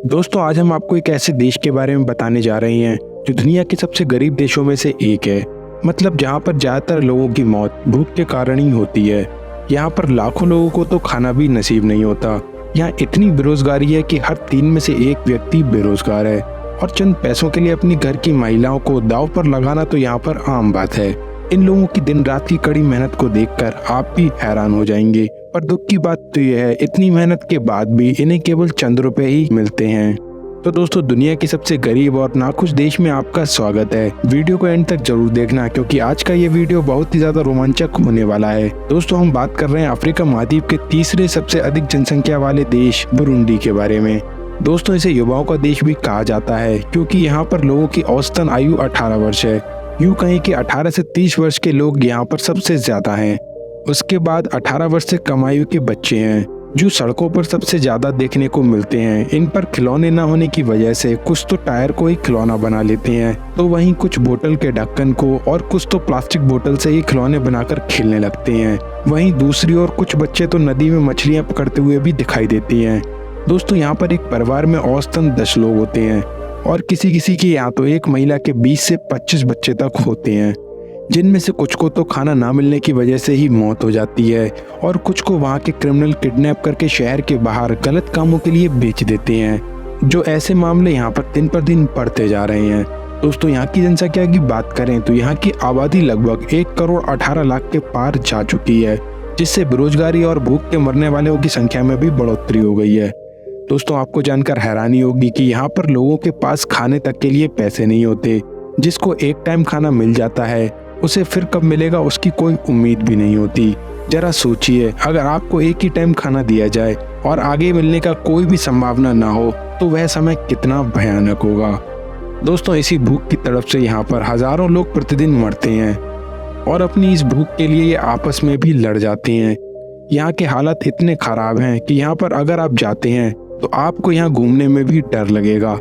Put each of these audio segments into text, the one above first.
दोस्तों आज हम आपको एक ऐसे देश के बारे में बताने जा रहे हैं जो दुनिया के सबसे गरीब देशों में से एक है। मतलब जहाँ पर ज़्यादातर लोगों की मौत भूख के कारण ही होती है। यहाँ पर लाखों लोगों को तो खाना भी नसीब नहीं होता। यहाँ इतनी बेरोजगारी है कि हर 3 में से 1 व्यक्ति बेरोजगार है और चंद पैसों के लिए अपनी घर की महिलाओं को दांव पर लगाना तो यहाँ पर आम बात है। इन लोगों की दिन रात की कड़ी मेहनत को देखकर आप भी हैरान हो जाएंगे। पर दुख की बात तो यह है, इतनी मेहनत के बाद भी इन्हें केवल चंद रुपए ही मिलते हैं। तो दोस्तों दुनिया के सबसे गरीब और नाखुश देश में आपका स्वागत है। वीडियो को एंड तक जरूर देखना क्योंकि आज का ये वीडियो बहुत ही ज्यादा रोमांचक होने वाला है। दोस्तों हम बात कर रहे हैं अफ्रीका महाद्वीप के तीसरे सबसे अधिक जनसंख्या वाले देश बुरुंडी के बारे में। दोस्तों इसे युवाओं का देश भी कहा जाता है क्योंकि यहाँ पर लोगों की औसतन आयु 18 वर्ष है। यूँ कहें कि 18 से 30 वर्ष के लोग यहाँ पर सबसे ज्यादा हैं। उसके बाद 18 वर्ष से कम आयु के बच्चे हैं जो सड़कों पर सबसे ज्यादा देखने को मिलते हैं। इन पर खिलौने न होने की वजह से कुछ तो टायर को ही खिलौना बना लेते हैं, तो वहीं कुछ बोतल के ढक्कन को और कुछ तो प्लास्टिक बोतल से ही खिलौने बनाकर खेलने लगते हैं। वहीं दूसरी ओर कुछ बच्चे तो नदी में मछलियां पकड़ते हुए भी दिखाई देती हैं। दोस्तों यहाँ पर एक परिवार में औसतन 10 लोग होते हैं और किसी किसी के यहाँ तो एक महिला के 20 से 25 बच्चे तक होते हैं, जिनमें से कुछ को तो खाना ना मिलने की वजह से ही मौत हो जाती है और कुछ को वहाँ के क्रिमिनल किडनैप करके शहर के बाहर गलत कामों के लिए बेच देते हैं। जो ऐसे मामले यहाँ पर दिन पर दिन बढ़ते जा रहे हैं। दोस्तों यहाँ की जनसंख्या की बात करें तो यहाँ की आबादी लगभग 1 करोड़ 18 लाख के पार जा चुकी है, जिससे बेरोजगारी और भूख के मरने वालों की संख्या में भी बढ़ोतरी हो गई है। दोस्तों आपको जानकर हैरानी होगी कि यहाँ पर लोगों के पास खाने तक के लिए पैसे नहीं होते। जिसको एक टाइम खाना मिल जाता है उसे फिर कब मिलेगा उसकी कोई उम्मीद भी नहीं होती। जरा सोचिए, अगर आपको एक ही टाइम खाना दिया जाए और आगे मिलने का कोई भी संभावना ना हो तो वह समय कितना भयानक होगा। दोस्तों इसी भूख की तरफ से यहाँ पर हजारों लोग प्रतिदिन मरते हैं और अपनी इस भूख के लिए ये आपस में भी लड़ जाते हैं। यहाँ के हालात इतने खराब हैं कि यहाँ पर अगर आप जाते हैं तो आपको यहाँ घूमने में भी डर लगेगा।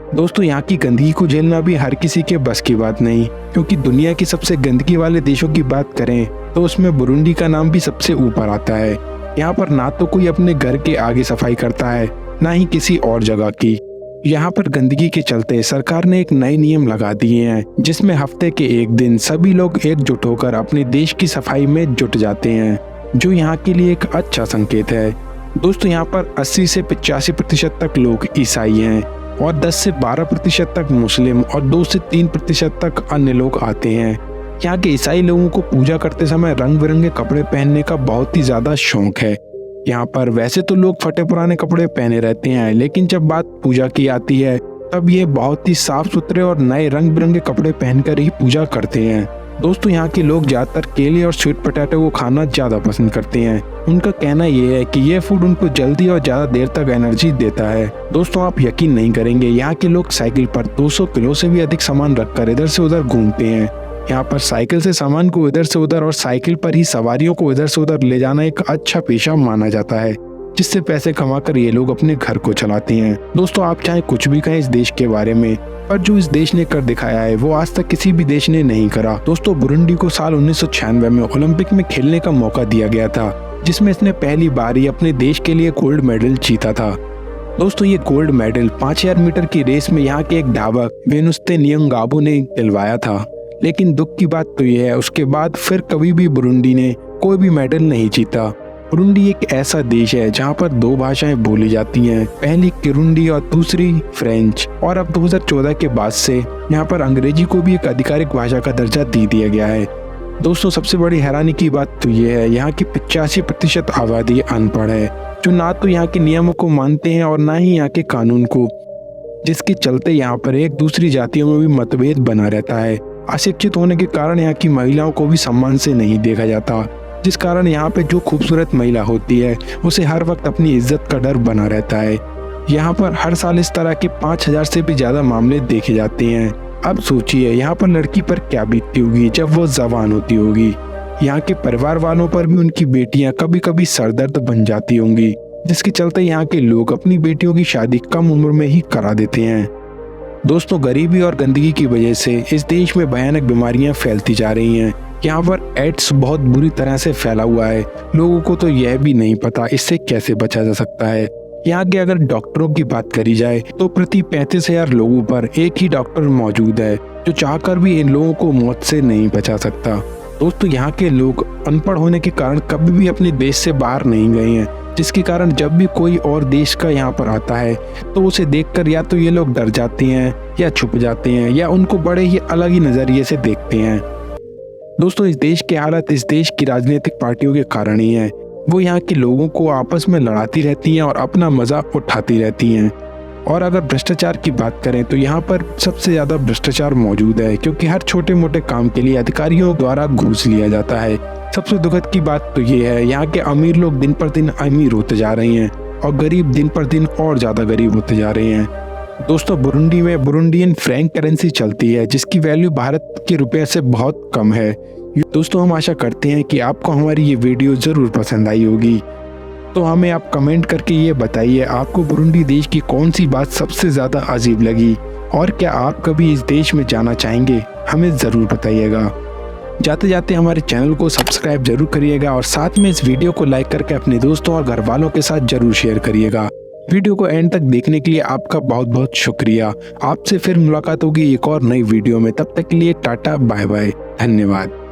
दोस्तों यहाँ की गंदगी को झेलना भी हर किसी के बस की बात नहीं, क्योंकि दुनिया के सबसे गंदगी वाले देशों की बात करें तो उसमें बुरुंडी का नाम भी सबसे ऊपर आता है। यहाँ पर ना तो कोई अपने घर के आगे सफाई करता है, ना ही किसी और जगह की। यहाँ पर गंदगी के चलते सरकार ने एक नए नियम लगा दिए हैं, जिसमें हफ्ते के एक दिन सभी लोग एकजुट होकर अपने देश की सफाई में जुट जाते हैं, जो यहाँ के लिए एक अच्छा संकेत है। दोस्तों यहाँ पर 80 से 85% तक लोग ईसाई हैं और 10 से 12% तक मुस्लिम और 2 से 3% तक अन्य लोग आते हैं। यहाँ के ईसाई लोगों को पूजा करते समय रंग बिरंगे कपड़े पहनने का बहुत ही ज्यादा शौक है। यहाँ पर वैसे तो लोग फटे पुराने कपड़े पहने रहते हैं, लेकिन जब बात पूजा की आती है तब ये बहुत ही साफ सुथरे और नए रंग बिरंगे कपड़े पहनकर ही पूजा करते हैं। दोस्तों यहाँ के लोग ज्यादातर केले और स्वीट पोटैटो को खाना ज्यादा पसंद करते हैं। उनका कहना ये है कि ये फूड उनको जल्दी और ज्यादा देर तक एनर्जी देता है। दोस्तों आप यकीन नहीं करेंगे, यहाँ के लोग साइकिल पर 200 किलो से भी अधिक सामान रखकर इधर से उधर घूमते हैं। यहाँ पर साइकिल से सामान को इधर से उधर और साइकिल पर ही सवारियों को इधर से उधर ले जाना एक अच्छा पेशा माना जाता है, जिससे पैसे कमाकर ये लोग अपने घर को चलाते हैं। दोस्तों आप चाहे कुछ भी कहें इस देश के बारे में, पर जो इस देश ने कर दिखाया है वो आज तक किसी भी देश ने नहीं करा। दोस्तों बुरुंडी को साल 1996 में ओलंपिक में खेलने का मौका दिया गया था, जिसमें इसने पहली बार ही अपने देश के लिए गोल्ड मेडल जीता था। दोस्तों ये गोल्ड मेडल 5000 मीटर की रेस में यहाँ के एक धावक वेनुस्ते नियंगाबू ने दिलवाया था। लेकिन दुख की बात तो यह है, उसके बाद फिर कभी भी बुरुंडी ने कोई भी मेडल नहीं जीता। बुरुंडी एक ऐसा देश है जहाँ पर 2 भाषाएं बोली जाती हैं, पहली किरुंडी और दूसरी फ्रेंच। और अब 2014 के बाद से यहाँ पर अंग्रेजी को भी एक आधिकारिक भाषा का दर्जा दे दिया गया है। दोस्तों सबसे बड़ी हैरानी की बात तो ये है, यहाँ की 85% आबादी अनपढ़ है, जो ना तो यहाँ के नियमों को मानते हैं और ना ही यहाँ के कानून को, जिसके चलते यहाँ पर एक दूसरी जातियों में भी मतभेद बना रहता है। अशिक्षित होने के कारण यहाँ की महिलाओं को भी सम्मान से नहीं देखा जाता, जिस कारण यहाँ पे जो खूबसूरत महिला होती है उसे हर वक्त अपनी इज्जत का डर बना रहता है। यहाँ पर हर साल इस तरह के 5000 से भी ज्यादा मामले देखे जाते हैं। अब सोचिए यहाँ पर लड़की पर क्या बीतती होगी जब वो जवान होती होगी। यहाँ के परिवार वालों पर भी उनकी बेटियां कभी कभी सरदर्द बन जाती होंगी, जिसके चलते यहाँ के लोग अपनी बेटियों की शादी कम उम्र में ही करा देते हैं। दोस्तों गरीबी और गंदगी की वजह से इस देश में भयानक बीमारियां फैलती जा रही हैं। यहाँ पर एड्स बहुत बुरी तरह से फैला हुआ है। लोगों को तो यह भी नहीं पता इससे कैसे बचा जा सकता है। यहाँ के अगर डॉक्टरों की बात करी जाए तो प्रति 35,000 लोगों पर एक ही डॉक्टर मौजूद है, जो चाहकर भी इन लोगों को मौत से नहीं बचा सकता। दोस्तों, यहाँ के लोग अनपढ़ होने के कारण कभी भी अपने देश से बाहर नहीं गए हैं, जिसके कारण जब भी कोई और देश का यहाँ पर आता है तो उसे देखकर या तो ये लोग डर जाते हैं या छुप जाते हैं या उनको बड़े ही अलग ही नज़रिए से देखते हैं। दोस्तों, इस देश की हालत इस देश की राजनीतिक पार्टियों के कारण ही है। वो यहाँ के लोगों को आपस में लड़ाती रहती हैं और अपना मजाक उठाती रहती हैं। और अगर भ्रष्टाचार की बात करें तो यहाँ पर सबसे ज़्यादा भ्रष्टाचार मौजूद है, क्योंकि हर छोटे मोटे काम के लिए अधिकारियों द्वारा घूस लिया जाता है। सबसे दुखद की बात तो ये है, यहाँ के अमीर लोग दिन पर दिन अमीर होते जा रहे हैं और गरीब दिन पर दिन और ज़्यादा गरीब होते जा रहे हैं। दोस्तों, बुरुंडी में बुरुंडियन फ्रैंक करेंसी चलती है, जिसकी वैल्यू भारत के रुपये से बहुत कम है। दोस्तों, हम आशा करते हैं कि आपको हमारी ये वीडियो ज़रूर पसंद आई होगी। तो हमें आप कमेंट करके ये बताइए, आपको बुरुंडी देश की कौन सी बात सबसे ज़्यादा अजीब लगी और क्या आप कभी इस देश में जाना चाहेंगे, हमें ज़रूर बताइएगा। जाते जाते हमारे चैनल को सब्सक्राइब जरूर करिएगा और साथ में इस वीडियो को लाइक करके अपने दोस्तों और घर वालों के साथ जरूर शेयर करिएगा। वीडियो को एंड तक देखने के लिए आपका बहुत बहुत शुक्रिया। आपसे फिर मुलाकात होगी एक और नई वीडियो में। तब तक के लिए टाटा बाय बाय, धन्यवाद।